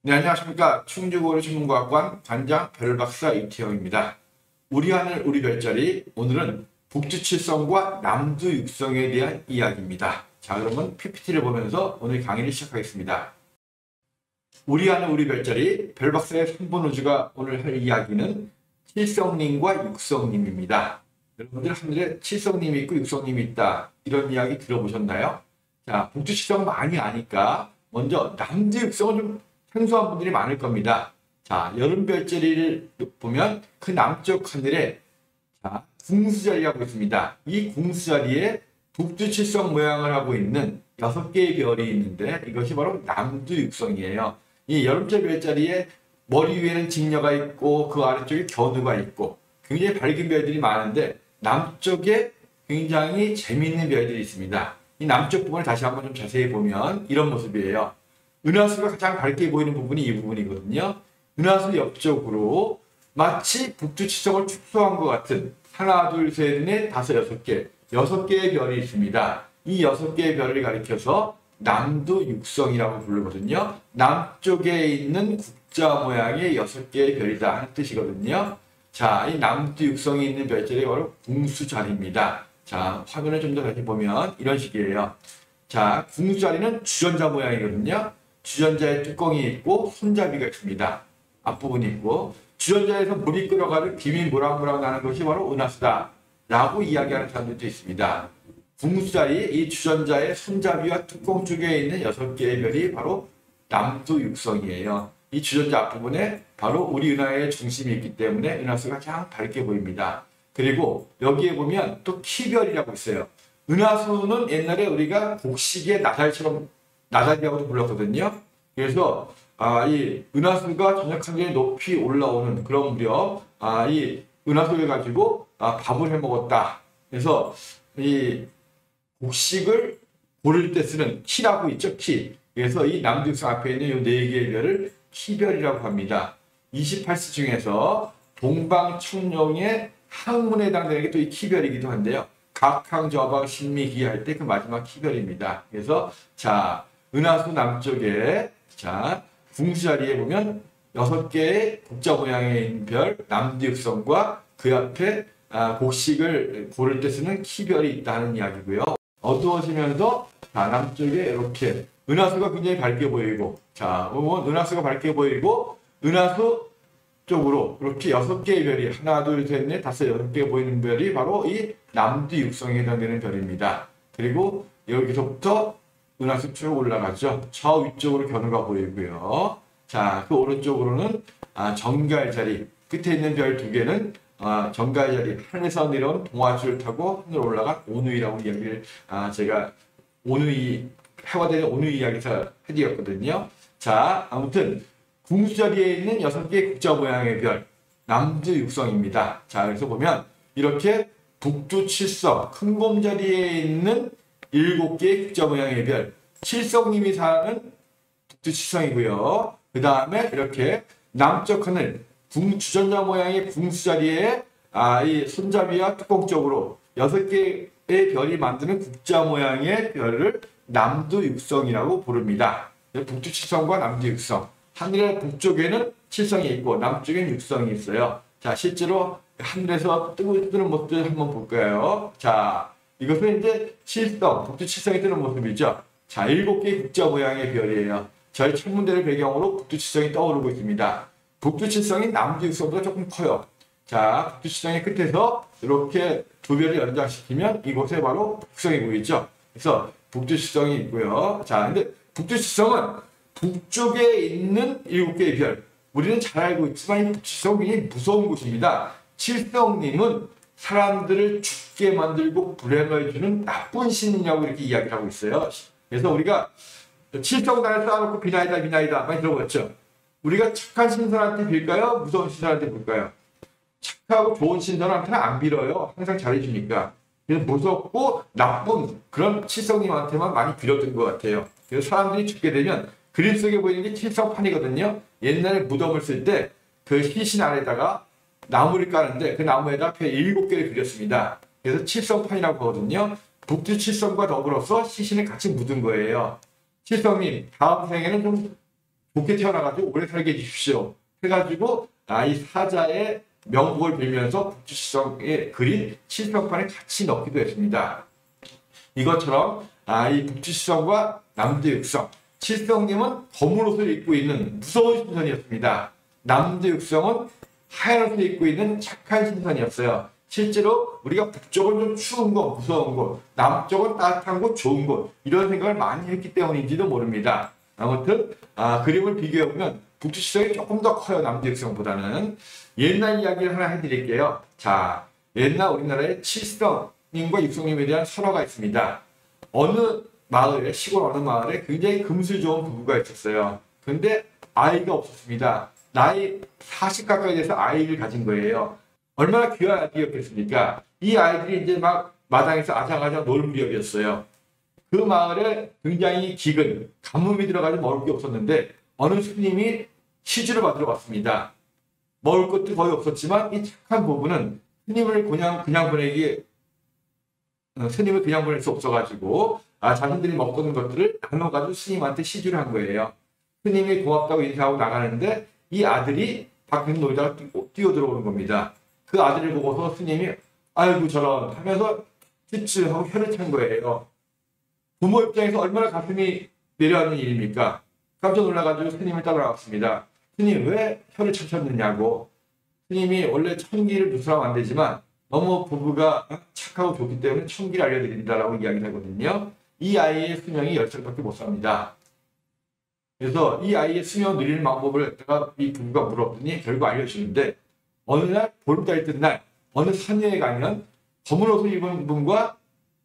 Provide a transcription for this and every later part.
네, 안녕하십니까. 충주고려 천문과학관 관장 별박사 이태영입니다. 우리 하늘 우리 별자리, 오늘은 북두칠성과 남두육성에 대한 이야기입니다. 자, 그러면 PPT를 보면서 오늘 강의를 시작하겠습니다. 우리 하늘 우리 별자리, 별박사의 3번 우주가 오늘 할 이야기는 칠성님과 육성님입니다. 여러분들 하늘에 칠성님이 있고 육성님이 있다, 이런 이야기 들어보셨나요? 자, 북두칠성 많이 아니까 먼저 남두육성을 좀 생소한 분들이 많을 겁니다. 자, 여름 별자리를 보면 그 남쪽 하늘에 궁수자리라고 있습니다. 이 궁수자리에 북두칠성 모양을 하고 있는 6개의 별이 있는데 이것이 바로 남두육성이에요. 이 여름철 별자리에 머리 위에는 직녀가 있고 그 아래쪽에 견우가 있고 굉장히 밝은 별들이 많은데 남쪽에 굉장히 재미있는 별들이 있습니다. 이 남쪽 부분을 다시 한번 좀 자세히 보면 이런 모습이에요. 은하수가 가장 밝게 보이는 부분이 이 부분이거든요. 은하수 옆쪽으로 마치 북두칠성을 축소한 것 같은 하나, 둘, 셋, 넷, 다섯, 6개, 6개의 별이 있습니다. 이 6개의 별을 가리켜서 남두육성이라고 부르거든요. 남쪽에 있는 국자 모양의 6개의 별이다 하는 뜻이거든요. 자, 이 남두육성이 있는 별자리가 바로 궁수자리입니다. 자, 화면을 좀 더 다시 보면 이런 식이에요. 자, 궁수자리는 주전자 모양이거든요. 주전자에 뚜껑이 있고 손잡이가 있습니다. 앞부분이 있고 주전자에서 물이 끓어가는 김이 모락모락 나는 것이 바로 은하수다 라고 이야기하는 사람들도 있습니다. 궁수자리, 이 주전자의 손잡이와 뚜껑 쪽에 있는 6개의 별이 바로 남두육성이에요. 이 주전자 앞부분에 바로 우리 은하의 중심이 있기 때문에 은하수가 가장 밝게 보입니다. 그리고 여기에 보면 또 키별이라고 있어요. 은하수는 옛날에 우리가 곡식의 나달처럼 나달이라고도 불렀거든요. 그래서 이 은하수가 저녁 하늘에 높이 올라오는 그런 무렵 이 은하수를 가지고 밥을 해 먹었다. 그래서 이 곡식을 고를 때 쓰는 키라고 있죠. 키. 그래서 이 남두육성 앞에 있는 이 4개의 별을 키별이라고 합니다. 28수 중에서 동방청룡의 항문에 해당되는 게 또 이 키별이기도 한데요. 각항, 저방, 신미, 기 할 때 그 마지막 키별입니다. 그래서 자, 은하수 남쪽에 자, 궁수자리에 보면 6개의 국자 모양의 있는 별 남두육성과 그 앞에 곡식을 고를 때 쓰는 키별이 있다는 이야기고요. 어두워지면서 남쪽에 이렇게 은하수가 굉장히 밝게 보이고, 자, 은하수가 밝게 보이고 은하수 쪽으로 이렇게 6개의 별이 하나, 둘, 셋, 넷, 다섯, 6개 보이는 별이 바로 이 남두육성에 해당되는 별입니다. 그리고 여기서부터 은하수 쭉 올라가죠. 저 위쪽으로 견우가 보이고요. 자, 그 오른쪽으로는 정갈자리, 끝에 있는 별 2개는 정갈자리, 하늘에서 내려온 동아줄을 타고 하늘 올라간 온누이라고 이야기를 제가 해와 되는 온누이 이야기에서 해드렸거든요. 자, 아무튼 궁수자리에 있는 6개의 국자 모양의 별, 남두육성입니다. 자, 그래서 보면 이렇게 북두칠성, 큰곰자리에 있는 7개의 국자 모양의 별, 칠성님이 사는 북두칠성이고요. 그 다음에 이렇게 남쪽 하늘, 주전자 모양의 궁수자리에 이 손잡이와 뚜껑 쪽으로 6개의 별이 만드는 국자 모양의 별을 남두육성이라고 부릅니다. 북두칠성과 남두육성. 하늘의 북쪽에는 칠성이 있고 남쪽에는 육성이 있어요. 자, 실제로 하늘에서 뜨는 모습을 한번 볼까요? 자, 이것은 이제 칠성, 북두칠성이 뜨는 모습이죠. 자, 7개의 국자 모양의 별이에요. 저희 천문대를 배경으로 북두칠성이 떠오르고 있습니다. 북두칠성이 남두육성보다 조금 커요. 자, 북두칠성의 끝에서 이렇게 2별을 연장시키면 이곳에 바로 북성이 보이죠. 그래서 북두칠성이 있고요. 자, 근데 북두칠성은 북쪽에 있는 7개의 별. 우리는 잘 알고 있지만 이 북두칠성은 굉장히 무서운 곳입니다. 칠성님은 사람들을 죽게 만들고 불행을 주는 나쁜 신이라고 이렇게 이야기를 하고 있어요. 그래서 우리가 칠성단에 쌓아놓고 비나이다 비나이다 많이 들어봤죠. 우리가 착한 신선한테 빌까요? 무서운 신선한테 빌까요? 착하고 좋은 신선한테는 안 빌어요. 항상 잘해주니까. 그래서 무섭고 나쁜 그런 칠성님한테만 많이 빌었던 것 같아요. 그래서 사람들이 죽게 되면 그림 속에 보이는 게 칠성판이거든요. 옛날에 무덤을 쓸 때 그 시신 아래다가 나무를 까는데 그 나무에다 별 7개를 그렸습니다. 그래서 칠성판이라고 하거든요. 북두칠성과 더불어서 시신을 같이 묻은 거예요. 칠성님, 다음 생에는 좀 좋게 태어나가지고 오래 살게 해주십시오. 해가지고 이 사자의 명복을 빌면서 북두칠성에 그린 칠성판에 같이 넣기도 했습니다. 이것처럼 이 북두칠성과 남두육성, 칠성님은 검은 옷을 입고 있는 무서운 신선이었습니다. 남두육성은 하얀 옷을 입고 있는 착한 신선이었어요. 실제로 우리가 북쪽은 좀 추운 곳, 무서운 곳, 남쪽은 따뜻한 곳, 좋은 곳 이런 생각을 많이 했기 때문인지도 모릅니다. 아무튼 그림을 비교해보면 북두칠성이 조금 더 커요. 남두육성보다는. 옛날 이야기를 하나 해드릴게요. 자, 옛날 우리나라에 칠성님과 육성님에 대한 설화가 있습니다. 어느 마을에, 시골 어느 마을에 굉장히 금술 좋은 부부가 있었어요. 근데 아이가 없었습니다. 나이 40 가까이 돼서 아이를 가진 거예요. 얼마나 귀한 아이였겠습니까? 이 아이들이 이제 막 마당에서 아장아장 놀 무렵이었어요. 그 마을에 굉장히 기근, 가뭄이 들어가지고 먹을 게 없었는데 어느 스님이 시주를 받으러 왔습니다. 먹을 것도 거의 없었지만 이 착한 부부는 스님을 그냥 보낼 수 없어가지고 자신들이 먹던 것들을 나눠가지고 스님한테 시주를 한 거예요. 스님이 고맙다고 인사하고 나가는데 이 아들이 밖에서 놀다가 뛰어들어오는 겁니다. 그 아들을 보고서 스님이 아이고 저런 하면서 찌찌하고 혀를 찬 거예요. 부모 입장에서 얼마나 가슴이 내려앉는 일입니까? 깜짝 놀라가지고 스님을 따라왔습니다. 스님 왜 혀를 차셨느냐고. 스님이 원래 천기를 누설하면 안 되지만 너무 부부가 착하고 좋기 때문에 천기를 알려드린다라고 이야기를 하거든요. 이 아이의 수명이 10살밖에 못 삽니다. 그래서 이 아이의 수명 늘리는 방법을 이 부부가 물었더니 결국 알려주는데 어느 날 보름달 뜬 날 어느 산에 가면 검은 옷을 입은 분과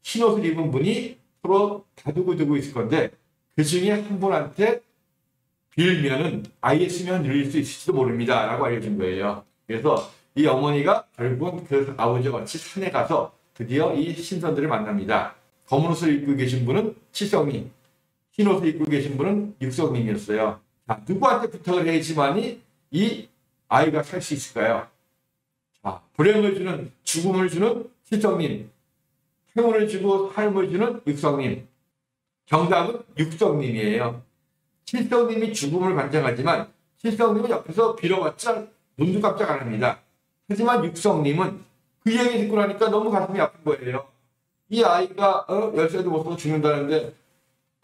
흰 옷을 입은 분이 서로 다투고 두고 있을 건데 그 중에 한 분한테 빌면은 아이의 수명을 늘릴 수 있을지도 모릅니다 라고 알려준 거예요. 그래서 이 어머니가 결국은 그 아버지와 같이 산에 가서 드디어 이 신선들을 만납니다. 검은 옷을 입고 계신 분은 칠성님, 흰 옷을 입고 계신 분은 육성님이었어요. 자, 누구한테 부탁을 해야지만이 이 아이가 살 수 있을까요? 자, 불행을 주는, 죽음을 주는 칠성님, 행운을 주고 삶을 주는 육성님. 정답은 육성님이에요. 칠성님이 죽음을 관장하지만 칠성님은 옆에서 빌어봤자 눈도 깜짝 안 합니다. 하지만 육성님은 그 얘기 듣고 나니까 너무 가슴이 아픈 거예요. 이 아이가 10살도 못 써서 죽는다는데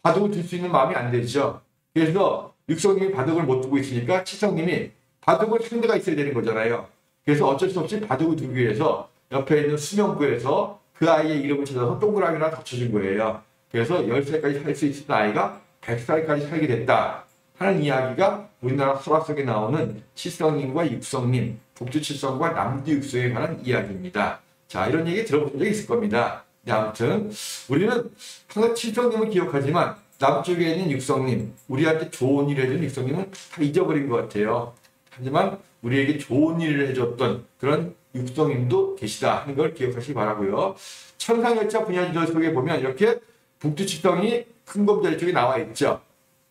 바둑을 들 수 있는 마음이 안 되죠. 그래서 육성님이 바둑을 못 두고 있으니까 칠성님이 바둑을 상대가 있어야 되는 거잖아요. 그래서 어쩔 수 없이 바둑을 두기 위해서 옆에 있는 수명부에서 그 아이의 이름을 찾아서 동그라미 하나 덧쳐준 거예요. 그래서 10살까지 살 수 있었던 아이가 100살까지 살게 됐다 하는 이야기가 우리나라 설화 속에 나오는 칠성님과 육성님, 북두칠성과 남두육성에 관한 이야기입니다. 자, 이런 얘기 들어본 적이 있을 겁니다. 네, 아무튼 우리는 항상 칠성님을 기억하지만 남쪽에 있는 육성님, 우리한테 좋은 일을 해준 육성님은 다 잊어버린 것 같아요. 하지만 우리에게 좋은 일을 해줬던 그런 육성님도 계시다 하는 걸 기억하시기 바라고요. 천상열차 분야지도 속에 보면 이렇게 북두칠성이 큰 검자리 쪽에 나와 있죠.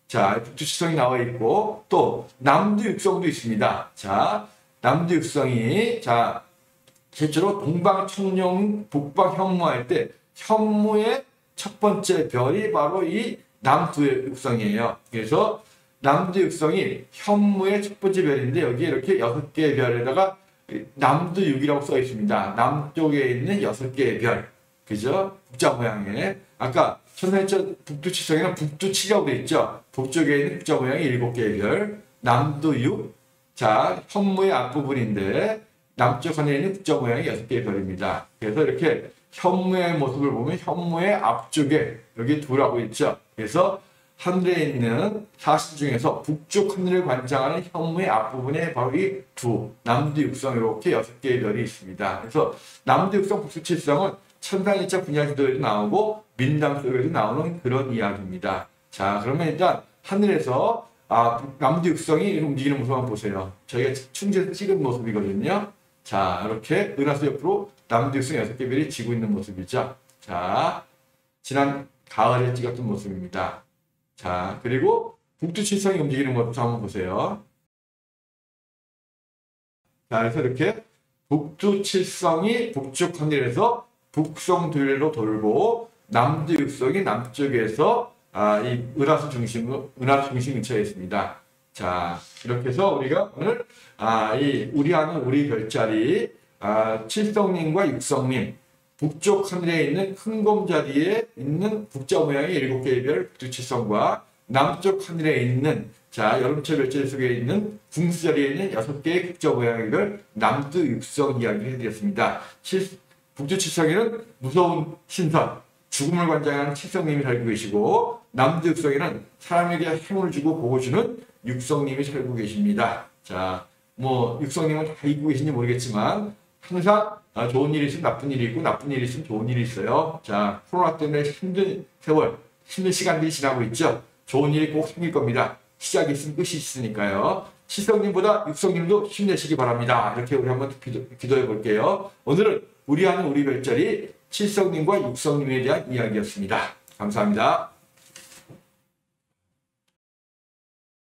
자, 북두칠성이 나와 있고 또 남두육성도 있습니다. 자, 남두육성이 자 실제로 동방청룡 북방현무할 때 현무의 첫 번째 별이 바로 이 남두육성이에요. 그래서 남두육성이 현무의 첫 번째 별인데 여기에 이렇게 6개의 별에다가 남두육이라고 써 있습니다. 남쪽에 있는 6개의 별. 그죠? 국자 모양의. 아까 천상열차 북두칠성에는 북두칠이라고 되어 있죠. 북쪽에 있는 국자 모양의 7개의 별. 남두육. 자, 현무의 앞부분인데 남쪽 하늘에 있는 국자 모양의 6개의 별입니다. 그래서 이렇게 현무의 모습을 보면 현무의 앞쪽에 여기 두라고 있죠. 그래서 하늘에 있는 사신 중에서 북쪽 하늘을 관장하는 현무의 앞부분에 바로 이 두, 남두육성 이렇게 6개의 별이 있습니다. 그래서 남두육성, 북두칠성은 천상열차 분야지도에도 나오고 민담 속에도 나오는 그런 이야기입니다. 자, 그러면 일단 하늘에서 남두육성이 움직이는 모습 한번 보세요. 저희가 충주에서 찍은 모습이거든요. 자, 이렇게 은하수 옆으로 남두육성 6개 별이 지고 있는 모습이죠. 자, 지난 가을에 찍었던 모습입니다. 자, 그리고 북두칠성이 움직이는 모습 한번 보세요. 자, 그래서 이렇게 북두칠성이 북쪽 하늘에서 북성둘레로 돌고 남두육성이 남쪽에서 이 은하수 중심 근처에 있습니다. 자, 이렇게 해서 우리가 오늘 이 우리하는 우리 별자리 칠성님과 육성님, 북쪽 하늘에 있는 흥곰자리에 있는 국자 모양의 7개의 별 북두칠성과 남쪽 하늘에 있는 여름철 별자리 속에 있는 궁수자리에 있는 6개의 국자 모양의 별 남두육성 이야기를 해드렸습니다. 북두칠성에는 무서운 신선, 죽음을 관장하는 칠성님이 살고 계시고, 남두육성에는 사람에게 행운을 주고 복을 주는 육성님이 살고 계십니다. 자, 육성님은 다 잊고 계신지 모르겠지만 항상 좋은 일이 있으면 나쁜 일이 있고 나쁜 일이 있으면 좋은 일이 있어요. 자, 코로나 때문에 힘든 세월, 힘든 시간들이 지나고 있죠. 좋은 일이 꼭 생길 겁니다. 시작이 있으면 끝이 있으니까요. 칠성님보다 육성님도 힘내시기 바랍니다. 이렇게 우리 한번 기도해 볼게요. 오늘은 우리하는 우리 별자리 칠성님과 육성님에 대한 이야기였습니다. 감사합니다.